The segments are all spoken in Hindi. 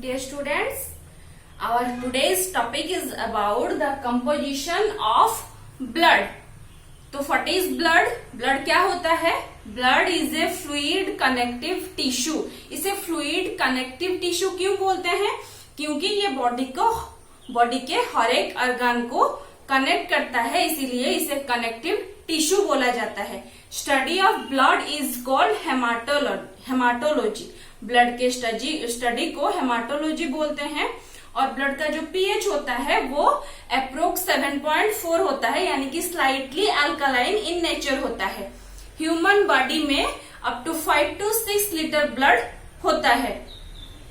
Dear students, our today's topic is about the composition of blood. तो what is blood? Blood क्या होता है? Blood is a fluid connective tissue. इसे fluid connective tissue क्यों बोलते हैं? क्योंकि ये बॉडी के हर एक organ को कनेक्ट करता है, इसीलिए इसे कनेक्टिव टिश्यू बोला जाता है. Study of blood is called haematology. Blood के स्टडी को हेमाटोलॉजी बोलते हैं. और ब्लड का जो पीएच होता है वो अप्रोक्स 7.4 होता है, यानी कि स्लाइटली अल्कलाइन इन नेचर होता है. ह्यूमन बॉडी में up to 5 to 6 litre blood होता है.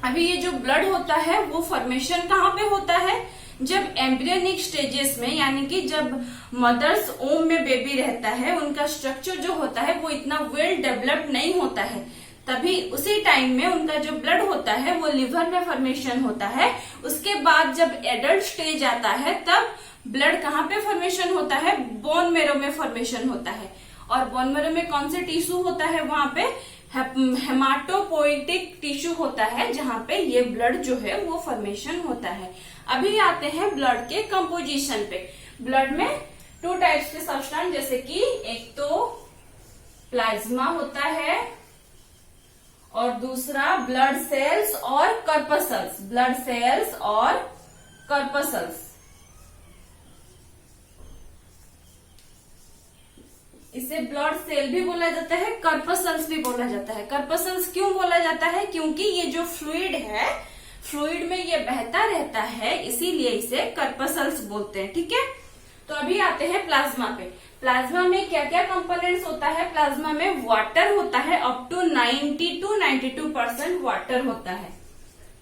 अभी ये जो ब्लड होता है वो फॉर्मेशन कहाँ पे होता है? जब एम्ब्रियोनिक स्टेजेस में, यानी कि जब मदर्स ओम में बेबी रहता है, उनका स्ट्रक्चर जो होता है वो इतना वेल डेवलप्ड नहीं होता है, तभी उसी टाइम में उनका जो ब्लड होता है वो लिवर में फॉर्मेशन होता है. उसके बाद जब एडल्ट स्टेज आता है तब ब्लड कहाँ पे फॉर्मेशन होता है? बोन मेरो में फॉर्मेशन होता है. और बोन मेरो में कौन से टिश्यू होता है? वहां पे हेमाटोपोइटिक टिश्यू होता है, जहां पे ये ब्लड जो है वो फॉर्मेशन होता है. अभी आते हैं ब्लड के कंपोजिशन पे. ब्लड में 2 टाइप्स के सब्सटेंस, जैसे कि एक तो प्लाज्मा होता है और दूसरा ब्लड सेल्स और कर्पसल्स. ब्लड सेल्स और कर्पसल्स. इसे ब्लड सेल भी बोला जाता है, कर्पसल्स भी बोला जाता है. कर्पसल्स क्यों बोला जाता है? क्योंकि ये जो फ्लूइड है, फ्लूइड में ये बहता रहता है, इसीलिए इसे कर्पसल्स बोलते हैं. ठीक है. तो अभी आते हैं प्लाज्मा पे. प्लाज्मा में क्या क्या कंपोनेंट्स होता है? प्लाज्मा में वाटर होता है, अप टू 90 to 92% वाटर होता है.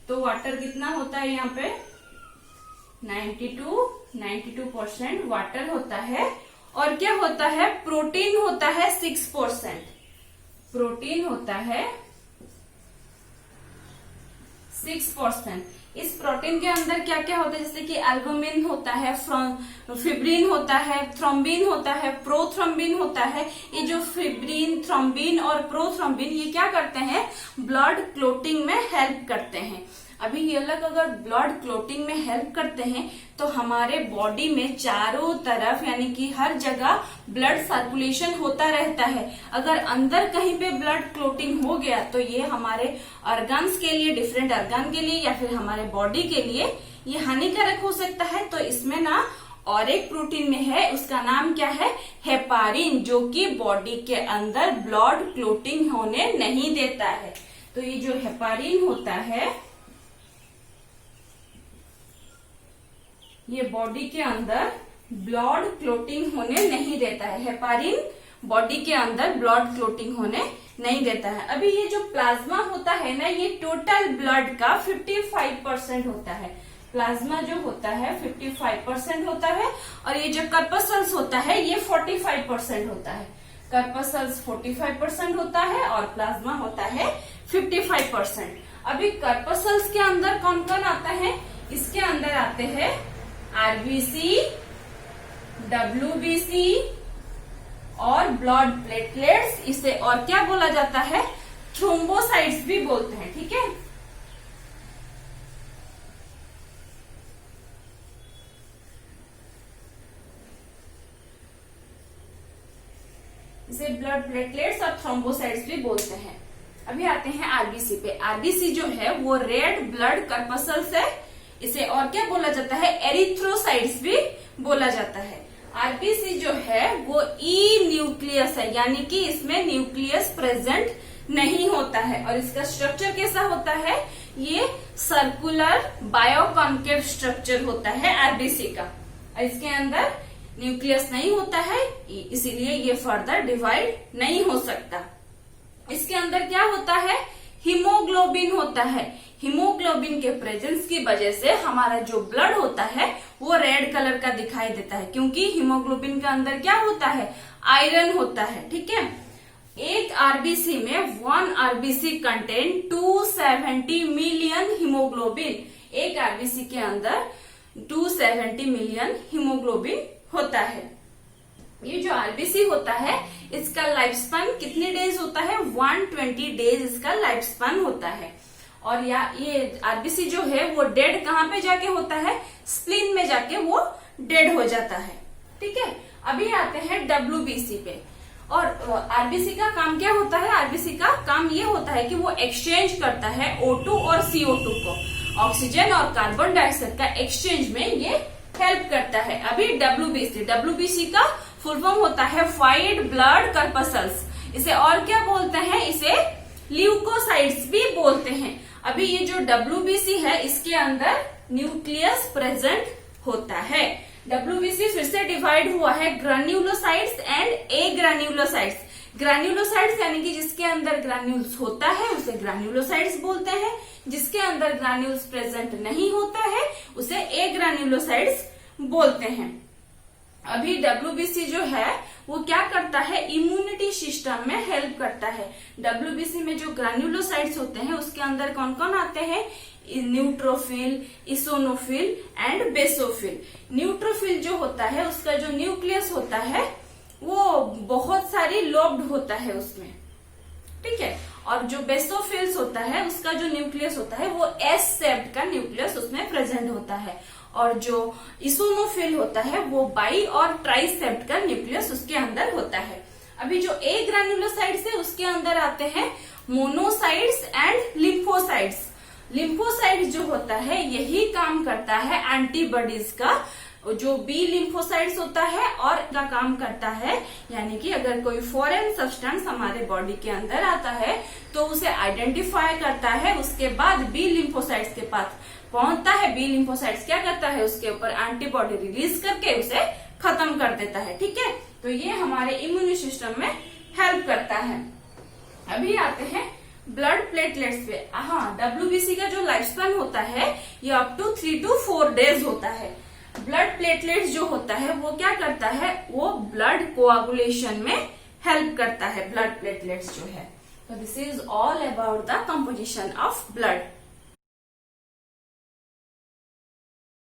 तो वाटर कितना होता है यहाँ पे? 90 to 92% वाटर होता है. और क्या होता है? प्रोटीन होता है 6%. प्रोटीन होता है 6%. इस प्रोटीन के अंदर क्या क्या होता है? जैसे कि एल्बुमिन होता है, फिब्रिन होता है, थ्रोम्बिन होता है, प्रोथ्रोम्बिन होता है. ये जो फिब्रिन, थ्रोम्बिन और प्रोथ्रोम्बिन ये क्या करते हैं? ब्लड क्लोटिंग में हेल्प करते हैं. अभी ये लोग अगर ब्लड क्लोटिंग में हेल्प करते हैं तो हमारे बॉडी में चारों तरफ, यानी कि हर जगह ब्लड सर्कुलेशन होता रहता है. अगर अंदर कहीं पे ब्लड क्लोटिंग हो गया तो ये हमारे ऑर्गन्स के लिए, डिफरेंट ऑर्गन के लिए या फिर हमारे बॉडी के लिए ये हानिकारक हो सकता है. तो इसमें ना और एक प्रोटीन में है, उसका नाम क्या है? हेपारिन, जो कि बॉडी के अंदर ब्लड क्लोटिंग होने नहीं देता है. तो ये जो हेपारिन होता है ये बॉडी के अंदर ब्लड क्लोटिंग होने नहीं देता है. हेपारिन बॉडी के अंदर ब्लड क्लोटिंग होने नहीं देता है. अभी ये जो प्लाज्मा होता है ना, ये टोटल ब्लड का 55% होता है. प्लाज्मा जो होता है 55% होता है और ये जो कर्पसल्स होता है ये 45% होता है. कर्पसल्स 45% होता है और प्लाज्मा होता है 55%. अभी कर्पसल्स के अंदर कौन कौन आता है? इसके अंदर आते हैं आरबीसी, डब्ल्यूबीसी और ब्लड प्लेटलेट्स. इसे और क्या बोला जाता है? थ्रोम्बोसाइट्स भी बोलते हैं. ठीक है. इसे ब्लड प्लेटलेट्स और थ्रोम्बोसाइट्स भी बोलते हैं. अभी आते हैं आरबीसी पे. आरबीसी जो है वो रेड ब्लड कर्पसल्स है. इसे और क्या बोला जाता है? एरिथ्रोसाइट्स भी बोला जाता है. आरबीसी जो है वो ई न्यूक्लियस है, यानी कि इसमें न्यूक्लियस प्रेजेंट नहीं होता है. और इसका स्ट्रक्चर कैसा होता है? ये सर्कुलर बायोकॉन्केव स्ट्रक्चर होता है आरबीसी का. इसके अंदर न्यूक्लियस नहीं होता है, इसीलिए ये फर्दर डिवाइड नहीं हो सकता. इसके अंदर क्या होता है? हीमोग्लोबिन होता है. हीमोग्लोबिन के प्रेजेंस की वजह से हमारा जो ब्लड होता है वो रेड कलर का दिखाई देता है, क्योंकि हीमोग्लोबिन के अंदर क्या होता है? आयरन होता है. ठीक है. एक आरबीसी में 1 आरबीसी कंटेन 270 मिलियन हीमोग्लोबिन. एक आरबीसी के अंदर 270 मिलियन हीमोग्लोबिन होता है. ये जो आरबीसी होता है इसका लाइफ स्पैन कितने डेज होता है? 120 डेज इसका लाइफ स्पैन होता है. और या ये आरबीसी जो है वो डेड कहाँ पे जाके होता है, स्प्लीन में जाके वो डेड हो जाता है। ठीक है, अभी आते हैं डब्ल्यूबीसी पे। और आरबीसी का काम क्या होता है, आरबीसी का काम ये होता है कि वो एक्सचेंज करता है O2 और CO2 को, ऑक्सीजन और कार्बन डाइऑक्साइड का एक्सचेंज में ये हेल्प करता है। अभी डब्ल्यूबीसी का फुल फॉर्म होता है व्हाइट ब्लड कर्पसल्स। इसे और क्या बोलते हैं, इसे ल्यूकोसाइट्स भी बोलते हैं। अभी ये जो डब्ल्यूबीसी है इसके अंदर न्यूक्लियस प्रेजेंट होता है। डब्ल्यूबीसी फिर से डिवाइड हुआ है ग्रेन्युलोसाइट्स एंड एग्रेन्युलोसाइट्स। ग्रेन्युलोसाइट्स यानी कि जिसके अंदर ग्रेन्यूल्स होता है उसे ग्रेन्युलोसाइट्स बोलते हैं, जिसके अंदर ग्रेन्यूल्स प्रेजेंट नहीं होता है उसे एग्रेन्युलोसाइट्स बोलते हैं। अभी डब्ल्यूबीसी जो है वो क्या करता है, इम्यूनिटी सिस्टम में हेल्प करता है। डब्ल्यूबीसी में जो ग्रेन्युलोसाइट्स होते हैं उसके अंदर कौन कौन आते हैं, न्यूट्रोफिल, इसोनोफिल एंड बेसोफिल। न्यूट्रोफिल जो होता है उसका जो न्यूक्लियस होता है वो बहुत सारी लोब्ड होता है उसमें, ठीक है। और जो बेसोफिल्स होता है उसका जो न्यूक्लियस होता है वो एस शेप्ड का न्यूक्लियस उसमें प्रेजेंट होता है। और जो इसोनोफिल होता है वो बाई और ट्राई शेप्ड का न्यूक्लियस उसके अंदर होता है। अभी जो ए ग्रेन्युलोसाइट्स है उसके अंदर आते हैं मोनोसाइट्स एंड लिम्फोसाइट्स। लिम्फोसाइट जो होता है यही काम करता है एंटीबॉडीज का। जो बी लिम्फोसाइट्स होता है और का काम करता है, यानी कि अगर कोई फॉरेन सब्सटेंस हमारे बॉडी के अंदर आता है तो उसे आइडेंटिफाई करता है, उसके बाद बी लिम्फोसाइट्स के पास पहुंचता है। बी लिम्फोसाइट्स क्या करता है, उसके ऊपर एंटीबॉडी रिलीज करके उसे खत्म कर देता है, ठीक है। तो ये हमारे इम्यून सिस्टम में हेल्प करता है। अभी आते हैं ब्लड प्लेटलेट्स पे। हाँ, डब्ल्यूबीसी का जो लाइफ स्पैन होता है ये अप टू 3 to 4 days होता है। ब्लड प्लेटलेट्स जो होता है वो क्या करता है, वो ब्लड कोआगुलेशन में हेल्प करता है, ब्लड प्लेटलेट्स जो है। तो this is all about the composition of blood.